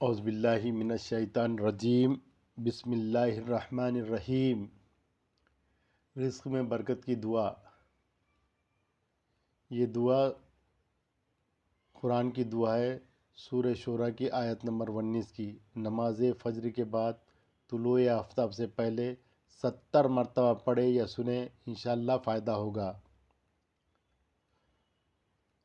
اعوذ باللہ من الشیطان الرجیم بسم اللہ الرحمن الرحیم۔ رزق میں برکت کی دعا۔ یہ دعا قرآن کی دعا ہے، سورہ شورى کی آیت نمبر 19 کی۔ نماز فجر کے بعد طلوع آفتاب سے پہلے 70 مرتبہ پڑھے یا سنیں، انشاءاللہ فائدہ ہوگا۔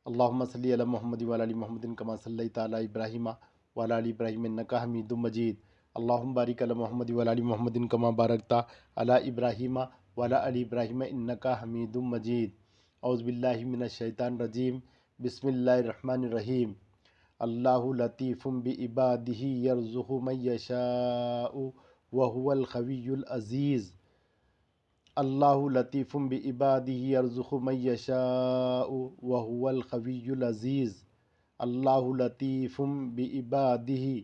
اللہم صلی علی محمد وعلی آل محمد کما صلیت علی ابراہیم وعلی آل ابراہیم انک حمید مجید۔ اللہم بارک علی محمد وعلی آل محمد کما بارکت علی ابراہیم وعلی آل ابراہیم انک حمید مجید۔ اعوذ باللہ من الشیطان الرجیم بسم اللہ الرحمن الرحیم۔ اللہ لطیف بعبادہ یرزق من یشاء وہو القوی العزیز۔ اللہ لطیف بعبادہ یرزق من یشاء وہو القوی العزیز۔ اللہ لطیف بعبادہ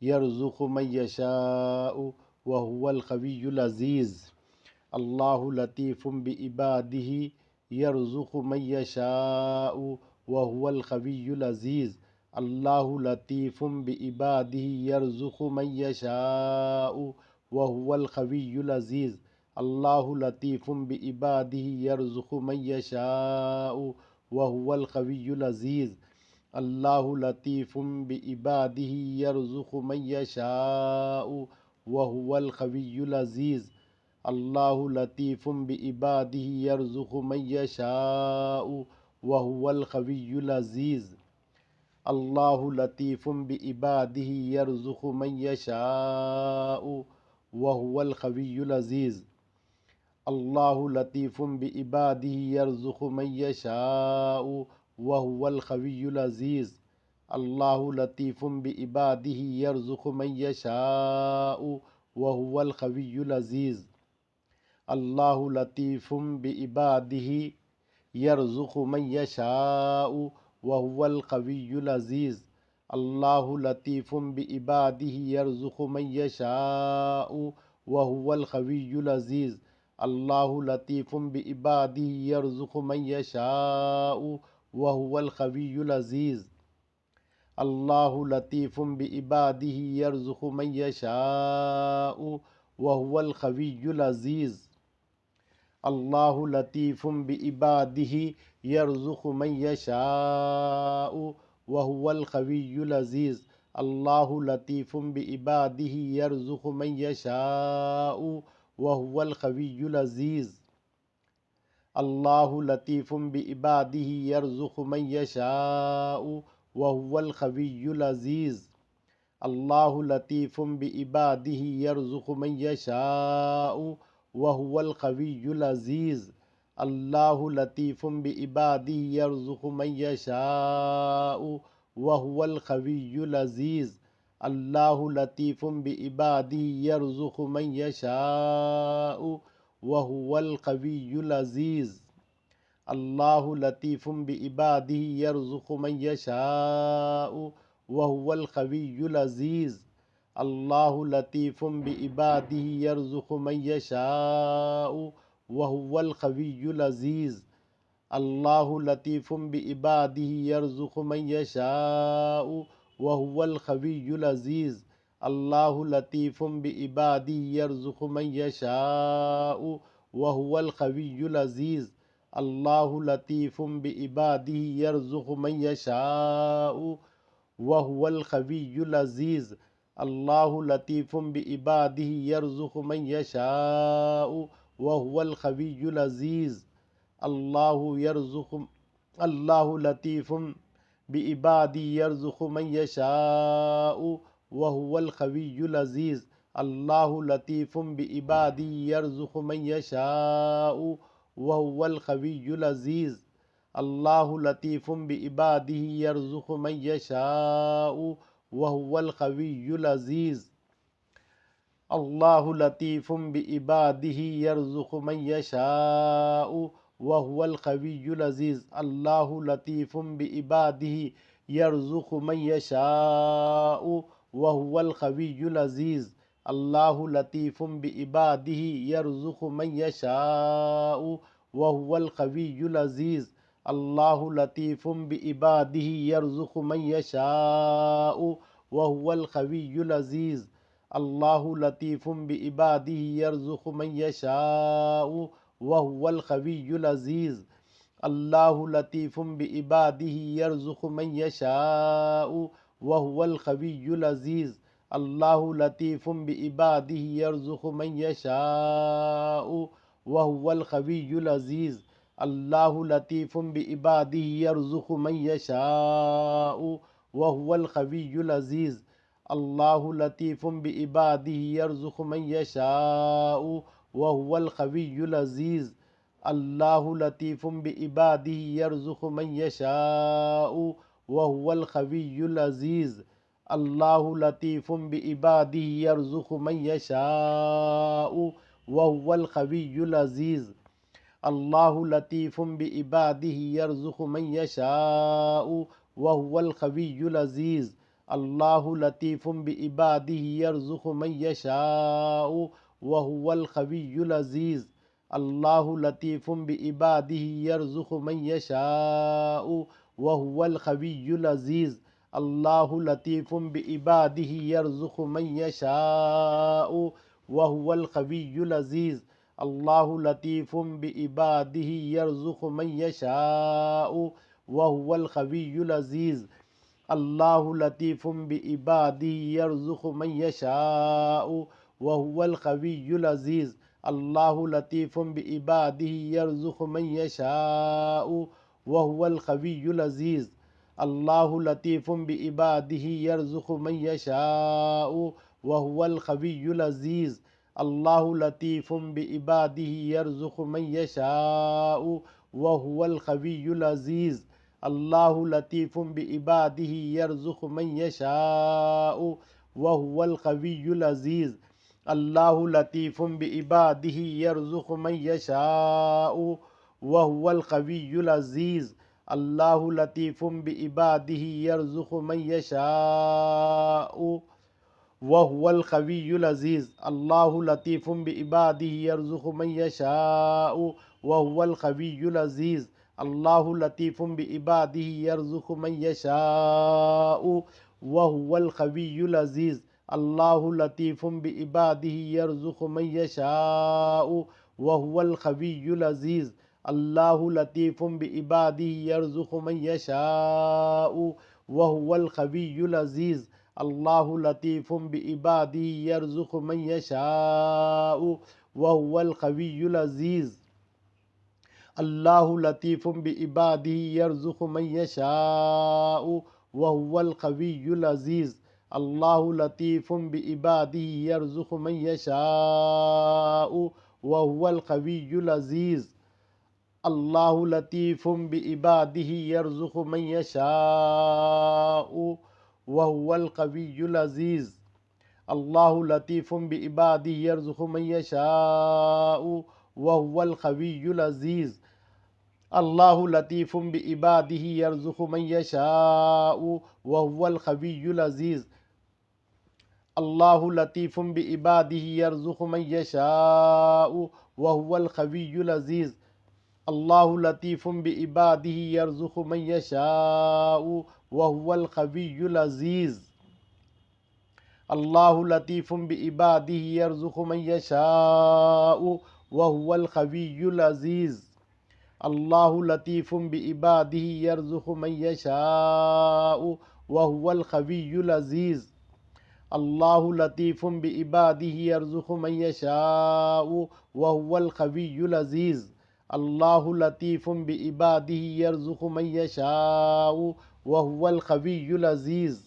یرزق من یشاء وہو القوی العزیز۔ اللہ لطیف بعبادہ یرزق من یشاء وہو القوی العزیز۔ اللہ لطیف بعبادہ یرزق من یشاء وہو القوی العزیز۔ اللہ لطیف بعبادہ یرزق من یشاء وہو القوی العزیز۔ اللہ لطیف بعبادہ یرزق من یشاء وہو القوی العزیز۔ اللہ لطیف بعبادہ یرزق من یشاء وہو القوی العزیز۔ اللہ لطیف بعبادہ یرزق من یشاء وہو القوی العزیز۔ اللہ لطیف بعبادہ یرزق من یشاء وہو القوی العزیز۔ اللہ لطیف بعبادہ یرزق من یشاء وہو القوی العزیز۔ اللہ لطیف بعبادہ یرزق من یشاء وہو القوی العزیز۔ اللہ لطیف بعبادہ یرزق من یشاء وہو القوی العزیز۔ اللہ لطیف بعبادہ یرزق من یشاء وہو القوی العزیز۔ اللہ لطیف بعبادہ یرزق من یشاء وہو القوی العزیز۔ اللہ لطیف بعبادہ یرزق من یشاء وہو القوی العزیز۔ اللہ لطیف بعبادہ یرزق من یشاء وہو القوی العزیز۔ اللہ لطیف بعبادہ یرزق من یشاء وہو القوی العزیز۔ اللہ لطیف بعبادہ یرزق من یشاء وہو القوی العزیز۔ اللہ لطیف بعبادہ یرزق من یشاء وہو القوی العزیز۔ اللہ لطیف بعبادہ یرزق من یشاء وہو القوی العزیز۔ اللہ لطیف بعبادہ یرزق من یشاء وہو القوی العزیز۔ اللہ لطیف بعبادہ یرزق من یشاء وہو القوی العزیز۔ اللہ لطیف بعبادہ یرزق من یشاء وہو القوی العزیز۔ اللہ لطیف بعبادہ یرزق من یشاء وہو القوی العزیز۔ اللہ لطیف بعبادہ یرزق من یشاء وہو القوی العزیز۔ اللہ لطیف بعبادہ یرزق من یشاء وہو القوی العزیز۔ اللہ لطیف بعبادہ یرزق من یشاء وہو القوی العزیز۔ اللہ لطیف بعبادہ یرزق من یشاء وہو القوی العزیز۔ اللہ لطیف بعبادہ یرزق من یشاء وہو القوی العزیز۔ اللہ لطیف بعبادہ یرزق من یشاء وہو القوی العزیز۔ اللہ لطیف بعبادہ یرزق من یشاء وہو القوی العزیز۔ اللہ لطیف بعبادہ یرزق من یشاء وہو القوی العزیز۔ اللہ لطیف بعبادہ یرزق من یشاء وهو القوي العزيز الله لطيف بعباده يرزق من يشاء وهو القوي العزيز الله لطيف بعباده يرزق من يشاء وهو القوي العزيز الله لطيف بعباده يرزق من يشاء وهو القوي العزيز الله لطيف بعباده يرزق من يشاء وهو القوي العزيز الله لطيف بعباده يرزق من يشاء وهو القوي العزيز الله لطيف بعباده يرزق من يشاء وهو القوي العزيز الله لطيف بعباده يرزق من يشاء وهو القوي العزيز الله لطيف بعباده يرزق من يشاء وهو القوي العزيز الله لطيف بعباده يرزق من يشاء وهو القوي العزيز الله لطيف بعباده يرزق من يشاء وهو القوي العزيز الله لطيف بعباده يرزق من يشاء وهو القوي العزيز الله لطيف بعباده يرزق من يشاء وهو القوي العزيز الله لطيف بعباده يرزق من يشاء وهو القوي العزيز الله لطيف بعباده يرزق من يشاء وهو القوي العزيز الله لطيف بعباده يرزق من يشاء وهو القوي العزيز الله لطيف بعباده يرزق من يشاء وهو القوي العزيز الله لطيف بعباده يرزق من يشاء وهو القوي العزيز الله لطيف بعباده يرزق من يشاء وهو القوي العزيز الله لطيف بعباده يرزق من يشاء وهو القوي العزيز الله لطيف بعباده يرزق من يشاء وهو القوي العزيز الله لطيف بعباده يرزق من يشاء وهو القوي العزيز الله لطيف بعباده يرزق من يشاء وهو القوي العزيز الله لطيف بعباده يرزق من يشاء وهو القوي العزيز الله لطيف بعباده يرزق من يشاء وهو القوي العزيز الله لطيف بعباده يرزق من يشاء وهو القوي العزيز الله لطيف بعباده يرزق من يشاء وهو القوي العزيز الله لطيف بعباده يرزق من يشاء وهو القوي العزيز الله لطيف بعباده يرزق من يشاء وهو القوي العزيز الله لطيف بعباده يرزق من يشاء وهو القوي العزيز الله لطيف بعباده يرزق من يشاء وهو القوي العزيز الله لطيف بعباده يرزق من يشاء وهو القوي العزيز الله لطيف بعباده يرزق من يشاء وهو القوي العزيز الله لطيف بعباده يرزق من يشاء وهو القوي العزيز الله لطيف بعباده يرزق من يشاء وهو القوي العزيز الله لطيف بعباده يرزق من يشاء وهو القوي العزيز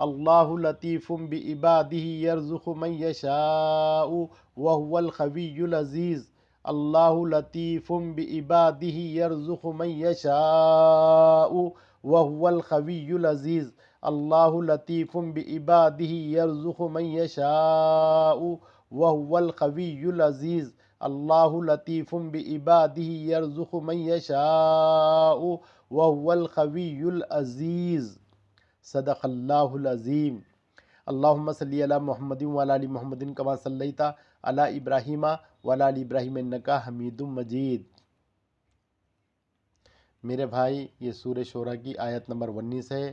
الله لطيف بعباده يرزق من يشاء وهو القوي العزيز الله لطيف بعباده يرزق من يشاء وهو القوي العزيز الله لطيف بعباده يرزق من يشاء وهو القوي العزيز الله لطيف بعباده يرزق من يشاء وهو القوي العزيز صدق اللہ العظیم اللہم صلی علی محمد وعلی آل محمد کما صلیت علی ابراہیم وعلی آل ابراہیم انکا حمید مجید۔ میرے بھائی، یہ سورہ شورى کی آیت نمبر 19 ہے۔